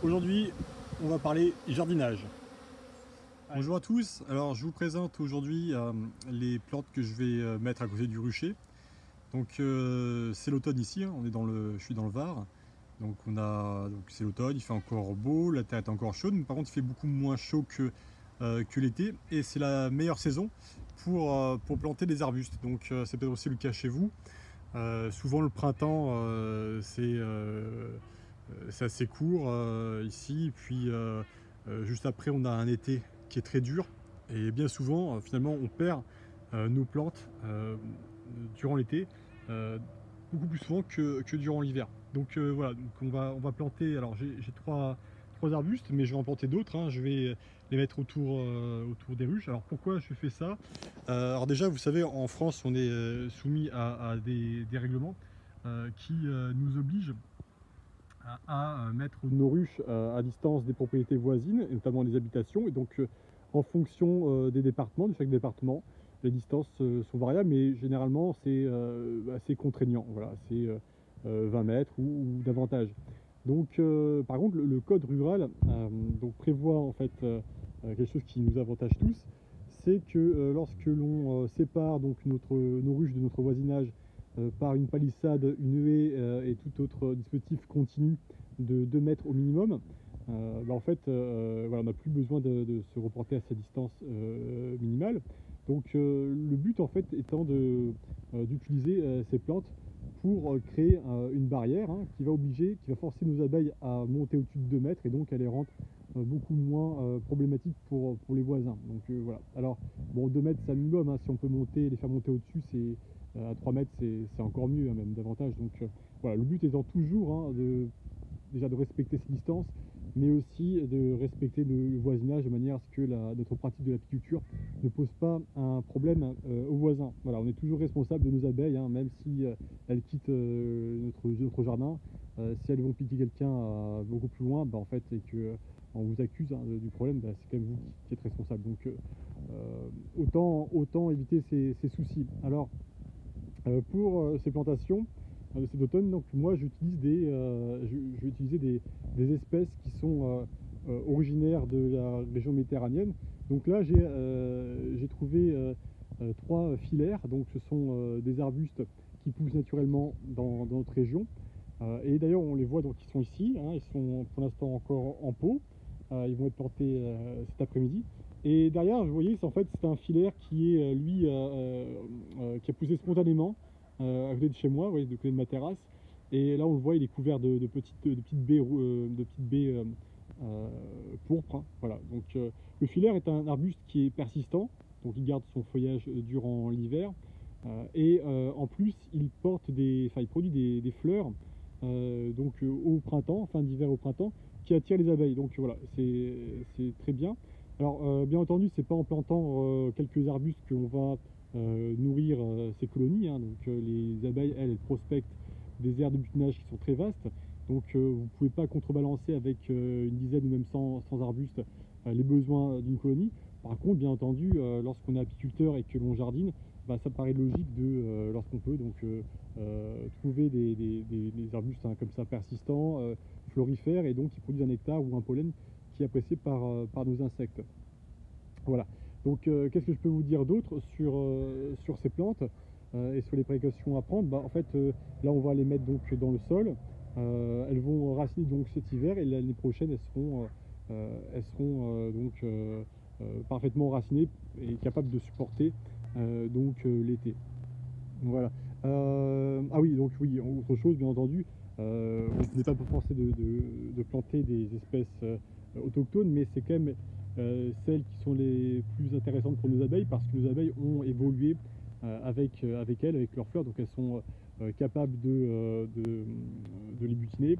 Aujourd'hui, on va parler jardinage. Bonjour à tous, alors je vous présente aujourd'hui les plantes que je vais mettre à côté du rucher. Donc c'est l'automne ici, hein, je suis dans le Var. Donc c'est l'automne, il fait encore beau, la terre est encore chaude, mais par contre il fait beaucoup moins chaud que l'été. Et c'est la meilleure saison pour planter des arbustes. Donc c'est peut-être aussi le cas chez vous. Souvent le printemps c'est assez court ici, puis juste après on a un été qui est très dur et bien souvent finalement on perd nos plantes durant l'été euh, beaucoup plus souvent que durant l'hiver. Donc voilà, donc on va planter, alors j'ai trois arbustes, mais je vais en planter d'autres, hein. Je vais les mettre autour des ruches. Alors pourquoi je fais ça? Alors déjà, vous savez, en France, on est soumis à des règlements qui nous obligent à mettre nos ruches à distance des propriétés voisines, et notamment des habitations. Et donc, en fonction des départements, de chaque département, les distances sont variables, mais généralement, c'est assez contraignant. Voilà, c'est 20 mètres ou davantage. Donc, par contre, le code rural donc prévoit en fait quelque chose qui nous avantage tous, c'est que lorsque l'on sépare donc nos ruches de notre voisinage par une palissade, une haie et tout autre dispositif continu de 2 mètres au minimum, en fait, voilà, on n'a plus besoin de se reporter à cette distance minimale. Donc le but en fait étant d'utiliser ces plantes pour créer une barrière, hein, qui va forcer nos abeilles à monter au-dessus de 2 mètres et donc à les rendre beaucoup moins problématiques pour les voisins. Donc voilà. Alors bon, 2 mètres c'est un minimum, hein. Si on peut les faire monter au-dessus, à 3 mètres c'est encore mieux, hein, même davantage. Donc voilà, le but étant toujours, hein, déjà de respecter ces distances, mais aussi de respecter le voisinage de manière à ce que notre pratique de l'apiculture ne pose pas un problème aux voisins. Voilà, on est toujours responsable de nos abeilles, hein, même si elles quittent notre jardin. Si elles vont piquer quelqu'un beaucoup plus loin, en fait, et que on vous accuse, hein, du problème, c'est quand même vous qui êtes responsable. Donc autant éviter ces soucis. Alors pour ces plantations de cet automne, donc moi je vais utiliser des espèces qui sont originaires de la région méditerranéenne. Donc là j'ai trouvé 3 filaires, donc ce sont des arbustes qui poussent naturellement dans notre région. Et d'ailleurs on les voit, donc ils sont ici, hein, ils sont pour l'instant encore en pot. Ils vont être plantés cet après-midi. Et derrière, vous voyez, en fait, c'est un filaire qui est, lui, qui a poussé spontanément à côté de chez moi, vous voyez, de côté de ma terrasse. Et là, on le voit, il est couvert de petites baies, pourpres, hein. Voilà. Donc, le filaire est un arbuste qui est persistant, donc il garde son feuillage durant l'hiver. Et en plus, il produit des fleurs donc au printemps, fin d'hiver au printemps, qui attirent les abeilles. Donc voilà, c'est très bien. Alors bien entendu, c'est pas en plantant quelques arbustes qu'on va nourrir ces colonies, hein. Donc les abeilles, elles prospectent des aires de butinage qui sont très vastes. Donc vous ne pouvez pas contrebalancer avec une dizaine ou même 100 arbustes les besoins d'une colonie. Par contre, bien entendu, lorsqu'on est apiculteur et que l'on jardine, ça paraît logique lorsqu'on peut, donc trouver des arbustes, hein, comme ça, persistants, florifères, et donc qui produisent un nectar ou un pollen qui est apprécié par nos insectes. Voilà. Donc qu'est-ce que je peux vous dire d'autre sur ces plantes et sur les précautions à prendre? En fait, là on va les mettre donc dans le sol. Elles vont raciner donc cet hiver, et l'année prochaine elles seront parfaitement racinées et capables de supporter l'été. Voilà. Ah oui, donc oui, autre chose, bien entendu, on n'est pas forcé de planter des espèces autochtones, mais c'est quand même celles qui sont les plus intéressantes pour nos abeilles, parce que nos abeilles ont évolué avec elles, avec leurs fleurs, donc elles sont capables de les butiner.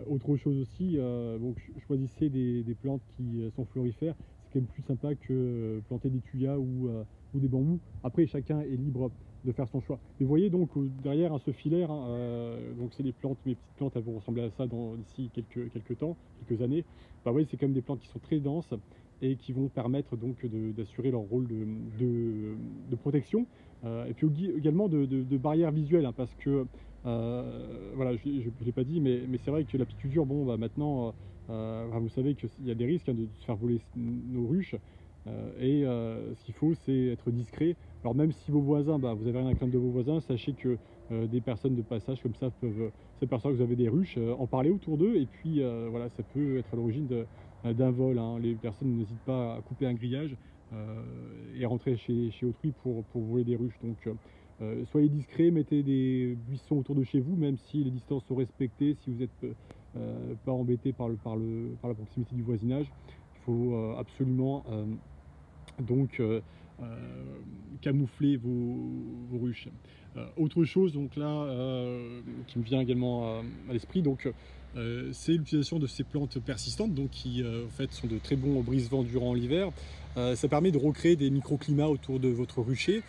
Autre chose aussi, donc choisissez des plantes qui sont florifères. C'est quand même plus sympa que planter des tuyas ou des bambous. Après, chacun est libre de faire son choix. Mais vous voyez donc derrière, hein, ce filaire, hein, donc c'est des plantes, mes petites plantes, elles vont ressembler à ça d'ici quelques temps, quelques années. Vous voyez, c'est quand même des plantes qui sont très denses et qui vont permettre donc d'assurer leur rôle de protection, et puis également de barrière visuelle, hein, parce que voilà, je ne l'ai pas dit, mais c'est vrai que l'apiculture, bon, bah, maintenant, enfin, vous savez qu'il y a des risques, hein, de se faire voler nos ruches. Ce qu'il faut, c'est être discret. Alors même si vos voisins, bah, vous avez rien à craindre de vos voisins, sachez que des personnes de passage comme ça peuvent s'apercevoir que vous avez des ruches, en parler autour d'eux, et puis voilà, ça peut être à l'origine d'un vol, hein. Les personnes n'hésitent pas à couper un grillage et à rentrer chez autrui pour voler des ruches. Donc soyez discret, mettez des buissons autour de chez vous, même si les distances sont respectées, si vous n'êtes pas embêté par la proximité du voisinage. Il faut absolument donc camoufler vos ruches. Autre chose donc là qui me vient également à l'esprit, donc c'est l'utilisation de ces plantes persistantes, donc qui en fait sont de très bons brise-vent durant l'hiver. Ça permet de recréer des microclimats autour de votre rucher.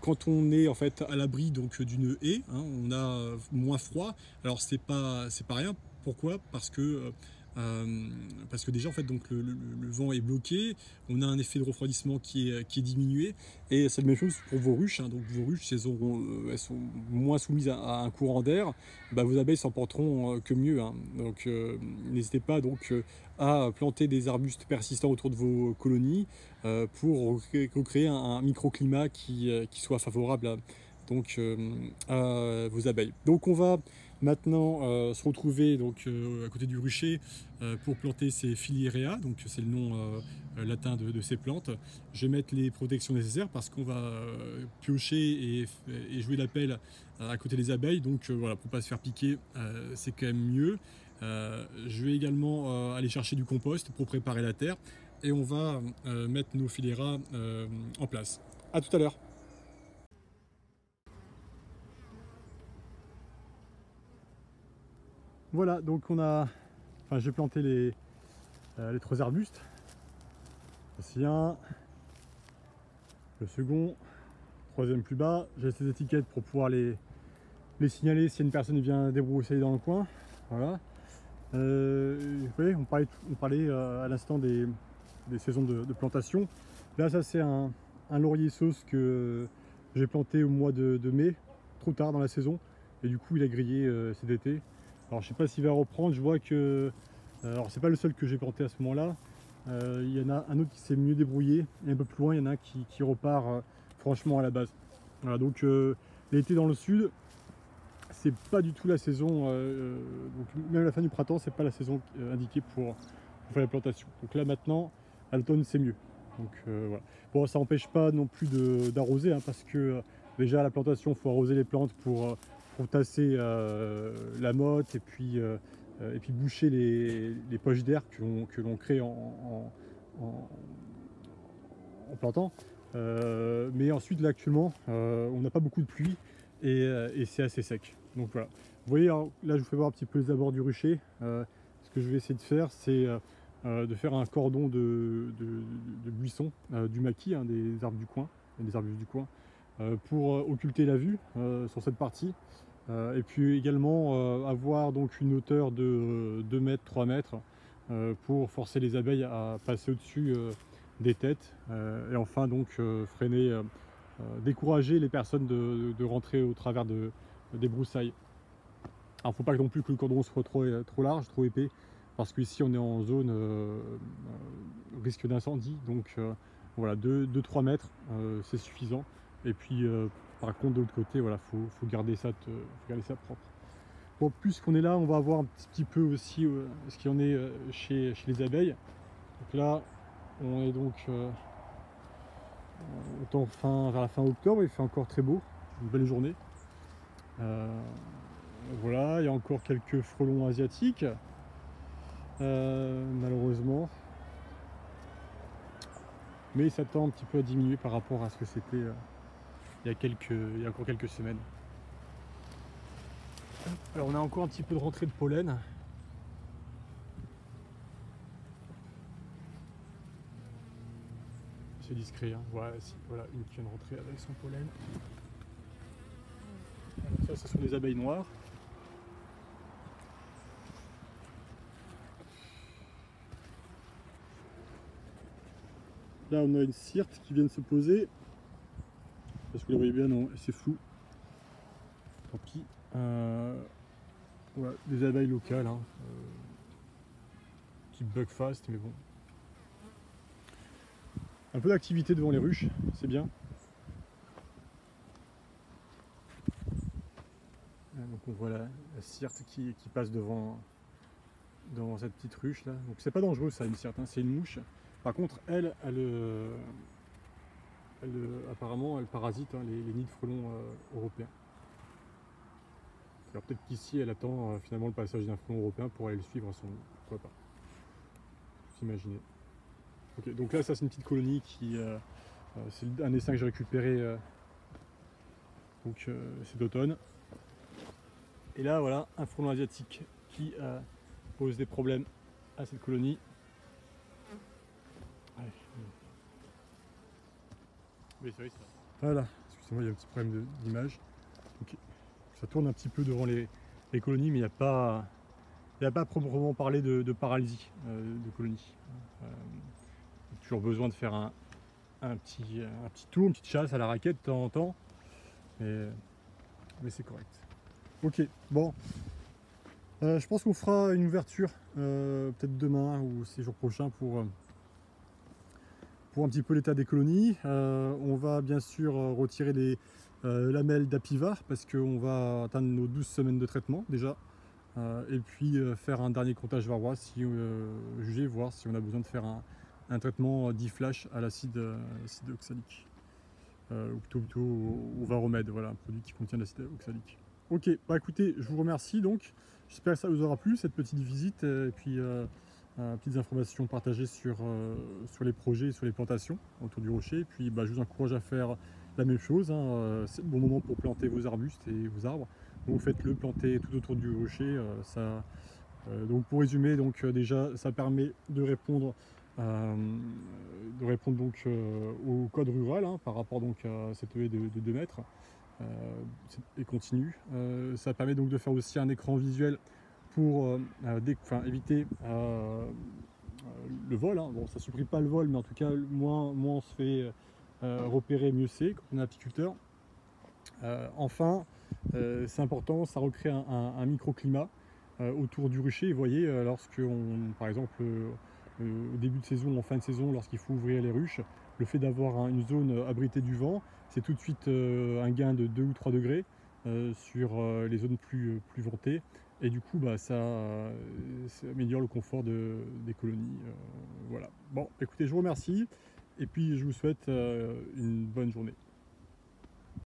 Quand on est en fait à l'abri donc d'une haie, hein, on a moins froid. Alors c'est pas rien. Pourquoi? Parce que déjà en fait donc le vent est bloqué, on a un effet de refroidissement qui est diminué, et c'est la même chose pour vos ruches, hein. Donc vos ruches, elles sont moins soumises à un courant d'air, bah, vos abeilles s'en porteront que mieux, hein. Donc n'hésitez pas donc à planter des arbustes persistants autour de vos colonies pour recréer un microclimat qui soit favorable à vos abeilles. Donc on va maintenant se retrouver donc à côté du rucher pour planter ces Filierea, donc c'est le nom latin de ces plantes. Je vais mettre les protections nécessaires parce qu'on va piocher et jouer l'appel à côté des abeilles, donc voilà, pour ne pas se faire piquer, c'est quand même mieux. Je vais également aller chercher du compost pour préparer la terre, et on va mettre nos Filierea en place. A tout à l'heure. Voilà, donc j'ai planté les 3 arbustes. Voici un, le second, troisième plus bas. J'ai ces étiquettes pour pouvoir les signaler si une personne vient débroussailler dans le coin. Voilà. Oui, on parlait à l'instant des saisons de plantation. Là, ça c'est un laurier sauce que j'ai planté au mois de mai, trop tard dans la saison, et du coup il a grillé cet été. Alors je sais pas s'il va reprendre. Je vois que, alors c'est pas le seul que j'ai planté à ce moment-là. Il y en a un autre qui s'est mieux débrouillé, et un peu plus loin il y en a un qui repart franchement à la base. Voilà, donc l'été dans le sud, c'est pas du tout la saison, donc même la fin du printemps, c'est pas la saison indiquée pour faire la plantation. Donc là maintenant, à l'automne c'est mieux. Donc voilà. Bon, ça n'empêche pas non plus d'arroser, hein, parce que déjà à la plantation, il faut arroser les plantes pour tasser la motte, et puis boucher les poches d'air que l'on crée en plantant. Mais ensuite là actuellement, on n'a pas beaucoup de pluie, et c'est assez sec. Donc voilà. Vous voyez, alors, là je vous fais voir un petit peu les abords du rucher. Ce que je vais essayer de faire, c'est de faire un cordon de buissons, du maquis, hein, des arbres du coin, des arbustes du coin, pour occulter la vue sur cette partie. Et puis également avoir donc une hauteur de 2 mètres, 3 mètres, pour forcer les abeilles à passer au-dessus des têtes, et enfin donc freiner, décourager les personnes de rentrer au travers des broussailles. Alors faut pas non plus que le cordon soit trop large, trop épais, parce qu'ici on est en zone risque d'incendie, donc voilà, 2-3 mètres c'est suffisant. Et puis par contre de l'autre côté, voilà, faut garder ça propre. Bon, puisqu'on est là, on va voir un petit peu aussi ce qu'il y en est chez les abeilles. Donc là on est donc vers la fin octobre, il fait encore très beau, une belle journée. Voilà, il y a encore quelques frelons asiatiques, malheureusement, mais ça tend un petit peu à diminuer par rapport à ce que c'était il y a encore quelques semaines. Alors on a encore un petit peu de rentrée de pollen. C'est discret, hein. Voilà, voilà une qui vient de rentrer avec son pollen. Ça, ce sont des abeilles noires. Là on a une cyrte qui vient de se poser. Parce que vous la voyez bien, non, c'est flou. Tant pis. Voilà, des abeilles locales, hein, type Buckfast, mais bon. Un peu d'activité devant les ruches, c'est bien. Donc on voit la cyrte qui passe devant cette petite ruche là. Donc c'est pas dangereux ça, une cyrte, hein, c'est une mouche. Par contre, apparemment, elle parasite, hein, les nids de frelons européens. Alors peut-être qu'ici, elle attend finalement le passage d'un frelon européen pour aller le suivre à son nid. Pourquoi pas? S'imaginer. Ok, donc là, ça c'est une petite colonie qui... c'est un essaim que j'ai récupéré cet automne. Et là, voilà, un frelon asiatique qui pose des problèmes à cette colonie. Allez. Oui, c'est vrai, ça. Voilà, excusez-moi, il y a un petit problème d'image. Ça tourne un petit peu devant les colonies, mais il n'y a pas à proprement parler de paralysie de colonie. Il y a toujours besoin de faire un petit tour, une petite chasse à la raquette de temps en temps, mais c'est correct. Ok, bon, je pense qu'on fera une ouverture peut-être demain ou ces jours prochains pour un petit peu l'état des colonies. On va bien sûr retirer les lamelles d'Apivar parce qu'on va atteindre nos 12 semaines de traitement déjà. Et puis faire un dernier comptage varrois, juger, voir si on a besoin de faire un traitement d'e-flash à l'acide oxalique. Ou plutôt au varomède, voilà, un produit qui contient de l'acide oxalique. Ok, bah écoutez, je vous remercie donc. J'espère que ça vous aura plu cette petite visite et puis petites informations partagées sur les projets, sur les plantations autour du rocher. Et puis bah, je vous encourage à faire la même chose, hein. C'est le bon moment pour planter vos arbustes et vos arbres. Donc faites-le, plantez tout autour du rocher. Donc pour résumer, déjà ça permet de répondre donc au code rural, hein, par rapport donc à cette haie de 2 mètres et continue. Ça permet donc de faire aussi un écran visuel pour éviter le vol, hein. Bon, ça ne supprime pas le vol, mais en tout cas moins on se fait repérer, mieux c'est quand on est apiculteur. Enfin, c'est important, ça recrée un microclimat autour du rucher. Vous voyez, par exemple, au début de saison, en fin de saison, lorsqu'il faut ouvrir les ruches, le fait d'avoir une zone abritée du vent, c'est tout de suite un gain de 2 ou 3 degrés sur les zones plus ventées. Et du coup, bah, ça améliore le confort des colonies. Voilà. Bon, écoutez, je vous remercie. Et puis, je vous souhaite une bonne journée.